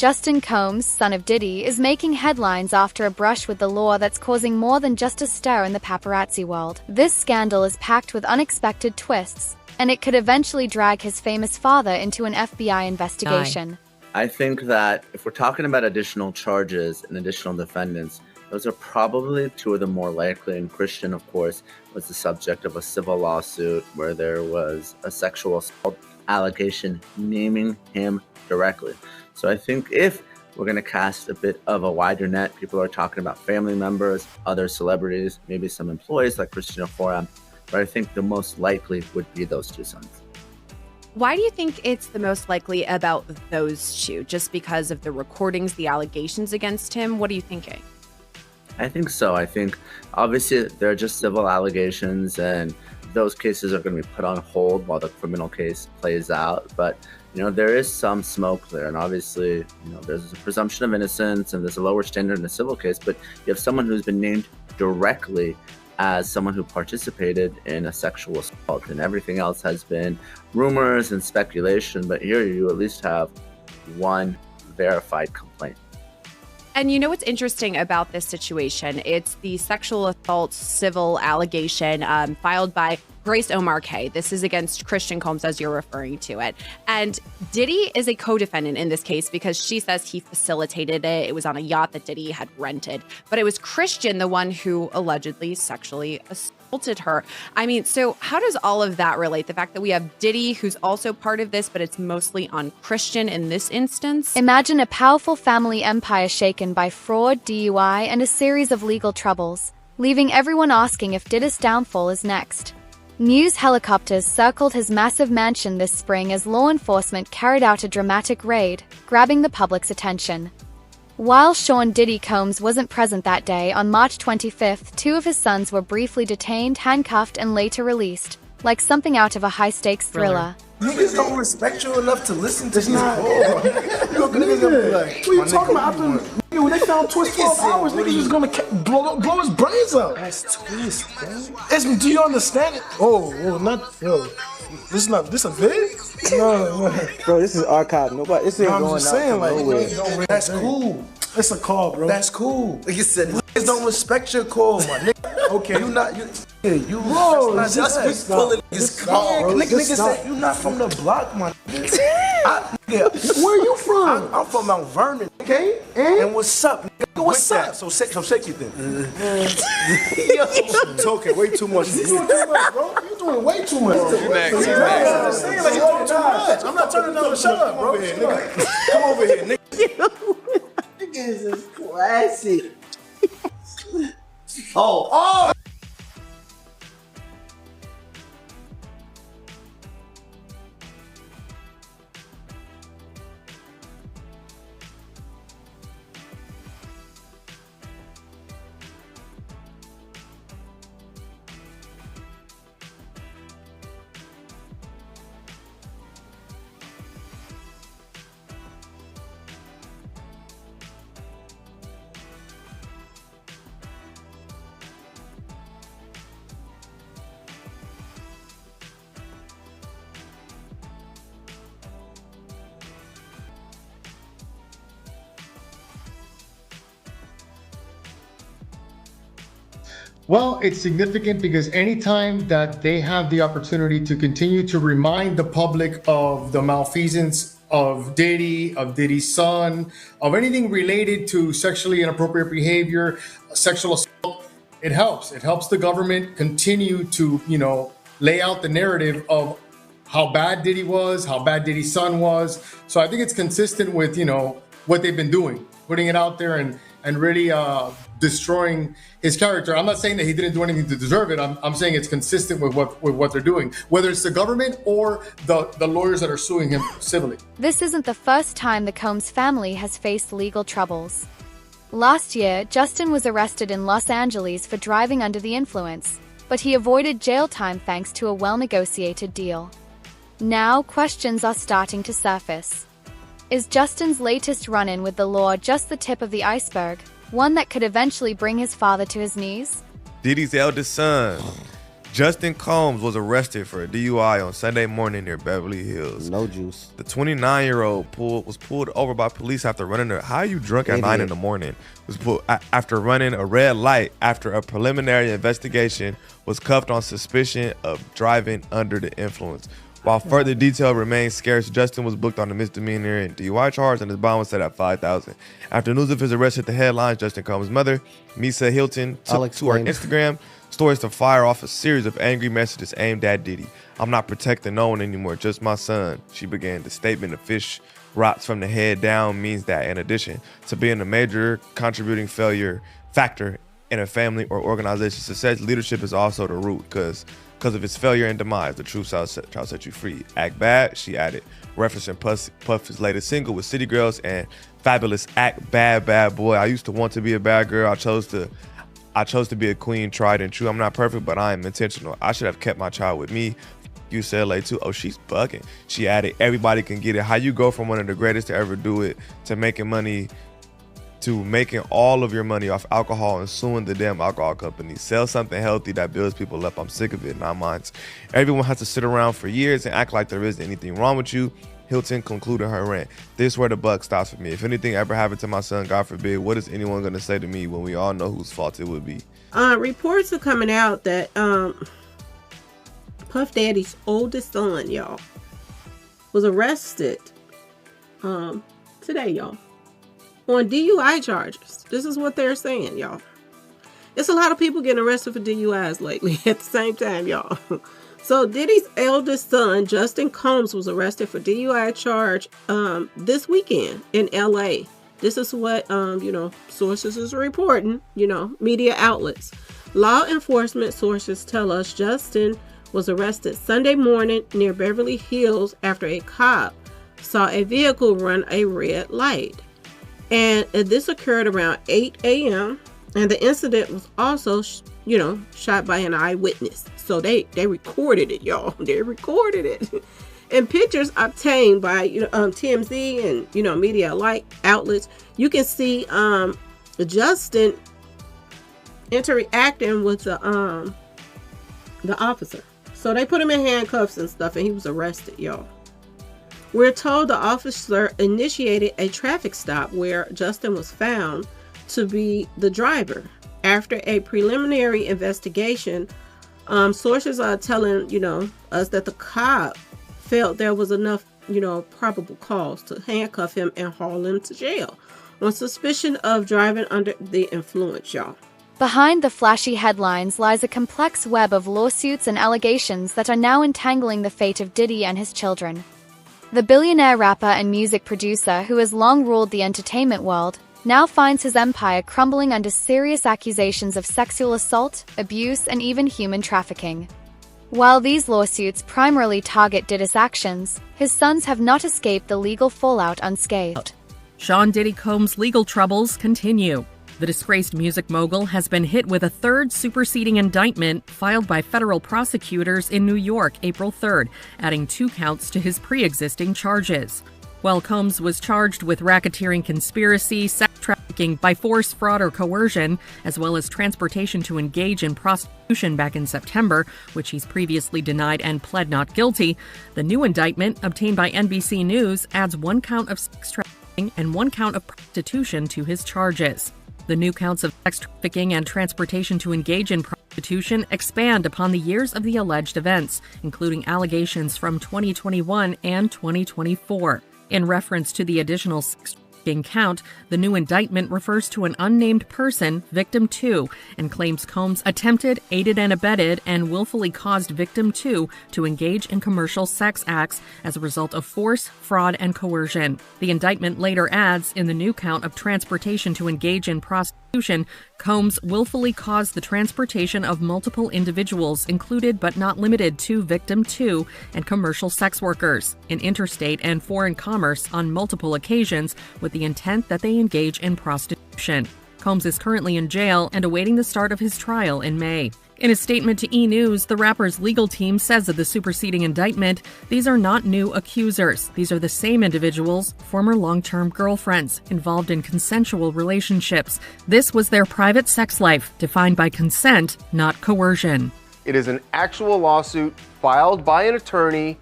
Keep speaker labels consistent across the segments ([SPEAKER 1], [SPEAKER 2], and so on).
[SPEAKER 1] Justin Combs, son of Diddy, is making headlines after a brush with the law that's causing more than just a stir in the paparazzi world. This scandal is packed with unexpected twists, and it could eventually drag his famous father into an FBI investigation.
[SPEAKER 2] I think that if we're talking about additional charges and additional defendants, those are probably two of the more likely. And Christian, of course, was the subject of a civil lawsuit where there was a sexual assault allegation naming him directly. So I think if we're going to cast a bit of a wider net, people are talking about family members, other celebrities, maybe some employees like Christian Ofora, but I think the most likely would be those two sons.
[SPEAKER 3] Why do you think it's the most likely about those two? Just because of the recordings, the allegations against him? What are you thinking?
[SPEAKER 2] I think so. I think obviously they're just civil allegations and those cases are going to be put on hold while the criminal case plays out. But, there is some smoke there. And obviously, there's a presumption of innocence and there's a lower standard in a civil case. But you have someone who's been named directly as someone who participated in a sexual assault, and everything else has been rumors and speculation. But here you at least have one verified complaint.
[SPEAKER 3] And what's interesting about this situation? It's the sexual assault civil allegation filed by Grace O'Marquez. This is against Christian Combs, as you're referring to it. And Diddy is a co-defendant in this case because she says he facilitated it. It was on a yacht that Diddy had rented. But it was Christian, the one who allegedly sexually assaulted her. So how does all of that relate? The fact that we have Diddy, who's also part of this, but it's mostly on Christian in this instance?
[SPEAKER 1] Imagine a powerful family empire shaken by fraud, DUI, and a series of legal troubles, leaving everyone asking if Diddy's downfall is next. News helicopters circled his massive mansion this spring as law enforcement carried out a dramatic raid, grabbing the public's attention. While Sean Diddy Combs wasn't present that day, on March 25th, two of his sons were briefly detained, handcuffed, and later released, like something out of a high-stakes thriller.
[SPEAKER 4] Niggas don't respect you enough to listen to you. Niggas gonna be like, what are you talking about? When they found Twist 12 hours, niggas was gonna blow his brains out. That's Twist, bro. Do you understand it? This a vid? No.
[SPEAKER 5] Bro, this is archive. Nobody, this ain't
[SPEAKER 4] I'm
[SPEAKER 5] going
[SPEAKER 4] just
[SPEAKER 5] out
[SPEAKER 4] saying,
[SPEAKER 5] nowhere.
[SPEAKER 4] That's cool. It's a call, bro. That's cool. Like you said, niggas don't respect your call, my nigga. Okay, you bro, that's pulling his call, bro. Niggas say you not from the block, my nigga. Where you from? I'm from Mount Vernon, okay? And what's up, nigga? What's up? So shake it then. Yo, talking way too much. You doing too much, bro. You doing way too much. I'm not turning down the shut up, bro. Come over here, nigga.
[SPEAKER 5] This is classic.
[SPEAKER 4] Oh!
[SPEAKER 6] Well, it's significant because anytime that they have the opportunity to continue to remind the public of the malfeasance of Diddy, of Diddy's son, of anything related to sexually inappropriate behavior, sexual assault, it helps. It helps the government continue to, lay out the narrative of how bad Diddy was, how bad Diddy's son was. So I think it's consistent with, what they've been doing, putting it out there and really destroying his character. I'm not saying that he didn't do anything to deserve it. I'm saying it's consistent with what they're doing, whether it's the government or the lawyers that are suing him civilly.
[SPEAKER 1] This isn't the first time the Combs family has faced legal troubles. Last year, Justin was arrested in Los Angeles for driving under the influence, but he avoided jail time thanks to a well-negotiated deal. Now, questions are starting to surface. Is Justin's latest run-in with the law just the tip of the iceberg, one that could eventually bring his father to his knees?
[SPEAKER 7] Diddy's eldest son, Justin Combs was arrested for a DUI on Sunday morning near Beverly Hills.
[SPEAKER 5] No juice.
[SPEAKER 7] The 29-year-old was pulled over by police after running how are you drunk at 9 in the morning? Was pulled after running a red light after a preliminary investigation, was cuffed on suspicion of driving under the influence. While further detail remains scarce, Justin was booked on a misdemeanor and DUI charge, and his bond was set at $5,000. After news of his arrest hit the headlines, Justin Combs' mother, Misa Hilton, took to her Instagram stories to fire off a series of angry messages aimed at Diddy. "I'm not protecting no one anymore, just my son," she began. The statement, "The fish rots from the head down," means that in addition to being a major contributing factor in a family or organization's success, leadership is also the root, because of its failure and demise, the truth shall set you free. Act bad, she added, referencing Puff's latest single with City Girls and Fabulous Act Bad, Bad Boy. "I used to want to be a bad girl. I chose to be a queen, tried and true. I'm not perfect, but I am intentional. I should have kept my child with me. You said LA too." Oh, she's bugging. She added, "Everybody can get it. How you go from one of the greatest to ever do it to making all of your money off alcohol and suing the damn alcohol company. Sell something healthy that builds people up. I'm sick of it, not mine. Everyone has to sit around for years and act like there isn't anything wrong with you." Hilton concluded her rant. "This is where the buck stops for me. If anything ever happened to my son, God forbid, what is anyone going to say to me when we all know whose fault it would be?"
[SPEAKER 8] Reports are coming out that Puff Daddy's oldest son, y'all, was arrested today, y'all, on DUI charges. This is what they're saying, y'all. It's a lot of people getting arrested for DUIs lately at the same time, y'all. So Diddy's eldest son, Justin Combs, was arrested for DUI charge this weekend in LA. This is what, sources is reporting, media outlets. Law enforcement sources tell us Justin was arrested Sunday morning near Beverly Hills after a cop saw a vehicle run a red light. And this occurred around 8 a.m. And the incident was also, shot by an eyewitness. So they recorded it, y'all. They recorded it. And pictures obtained by TMZ and media outlets, you can see Justin interacting with the officer. So they put him in handcuffs and stuff, and he was arrested, y'all. We're told the officer initiated a traffic stop where Justin was found to be the driver. After a preliminary investigation, sources are telling us that the cop felt there was enough probable cause to handcuff him and haul him to jail on suspicion of driving under the influence, y'all.
[SPEAKER 1] Behind the flashy headlines lies a complex web of lawsuits and allegations that are now entangling the fate of Diddy and his children. The billionaire rapper and music producer who has long ruled the entertainment world now finds his empire crumbling under serious accusations of sexual assault, abuse, and even human trafficking. While these lawsuits primarily target Diddy's actions, his sons have not escaped the legal fallout unscathed.
[SPEAKER 9] Sean Diddy Combs' legal troubles continue. The disgraced music mogul has been hit with a third superseding indictment filed by federal prosecutors in New York April 3rd, adding 2 counts to his pre-existing charges. While Combs was charged with racketeering conspiracy, sex trafficking by force, fraud, or coercion, as well as transportation to engage in prostitution back in September, which he's previously denied and pled not guilty, the new indictment, obtained by NBC News, adds 1 count of sex trafficking and 1 count of prostitution to his charges. The new counts of sex trafficking and transportation to engage in prostitution expand upon the years of the alleged events, including allegations from 2021 and 2024. In reference to the additional sex trafficking count, the new indictment refers to an unnamed person, Victim 2, and claims Combs attempted, aided and abetted, and willfully caused Victim 2 to engage in commercial sex acts as a result of force, fraud, and coercion. The indictment later adds, in the new count of transportation to engage in prostitution, Combs willfully caused the transportation of multiple individuals, included but not limited to Victim 2 and commercial sex workers, in interstate and foreign commerce on multiple occasions with the intent that they engage in prostitution. Combs is currently in jail and awaiting the start of his trial in May. In a statement to E! News, the rapper's legal team says of the superseding indictment, these are not new accusers. These are the same individuals, former long-term girlfriends, involved in consensual relationships. This was their private sex life, defined by consent, not coercion.
[SPEAKER 10] It is an actual lawsuit filed by an attorney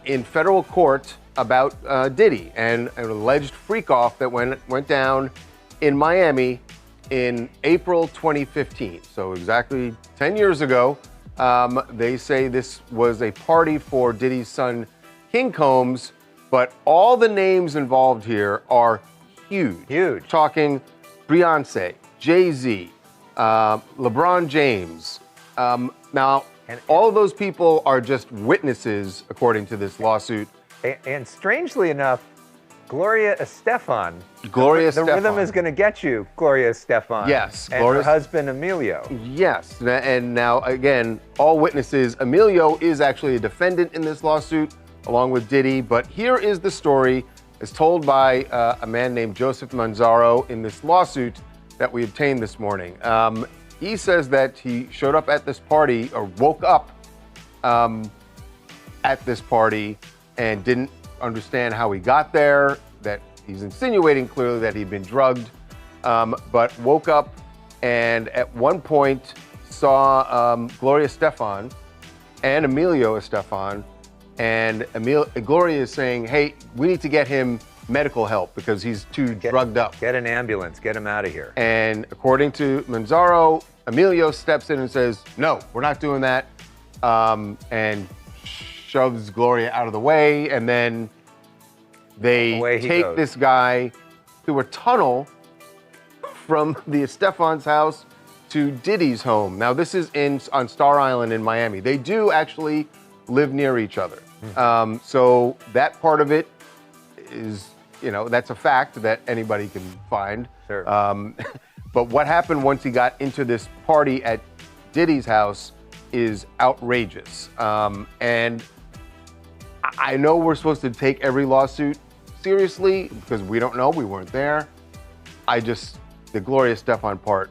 [SPEAKER 10] in federal court about Diddy and an alleged freak-off that went down in Miami in April 2015. So exactly 10 years ago. They say this was a party for Diddy's son, King Combs, but all the names involved here are huge. Huge. Talking Beyonce, Jay-Z, LeBron James. Now, all of those people are just witnesses, according to this lawsuit.
[SPEAKER 11] And strangely enough, Gloria Estefan. The rhythm is going to get you, Gloria Estefan.
[SPEAKER 10] Yes.
[SPEAKER 11] And her husband, Emilio.
[SPEAKER 10] Yes. And now, again, all witnesses. Emilio is actually a defendant in this lawsuit, along with Diddy. But here is the story as told by a man named Joseph Manzaro in this lawsuit that we obtained this morning. He says that he showed up at this party, or woke up at this party, and didn't understand how he got there, that he's insinuating clearly that he'd been drugged, but woke up and at one point saw Gloria Estefan and Emilio Estefan, and Gloria is saying, hey, we need to get him medical help because he's too drugged up.
[SPEAKER 11] Get an ambulance, get him out of here.
[SPEAKER 10] And according to Manzaro, Emilio steps in and says, no, we're not doing that, and shoves Gloria out of the way, and then they take this guy through a tunnel from the Estefan's house to Diddy's home. Now, this is on Star Island in Miami. They do actually live near each other. So that part of it is, that's a fact that anybody can find.
[SPEAKER 11] Sure.
[SPEAKER 10] But what happened once he got into this party at Diddy's house is outrageous. And I know we're supposed to take every lawsuit seriously because we don't know, we weren't there. The Gloria Estefan part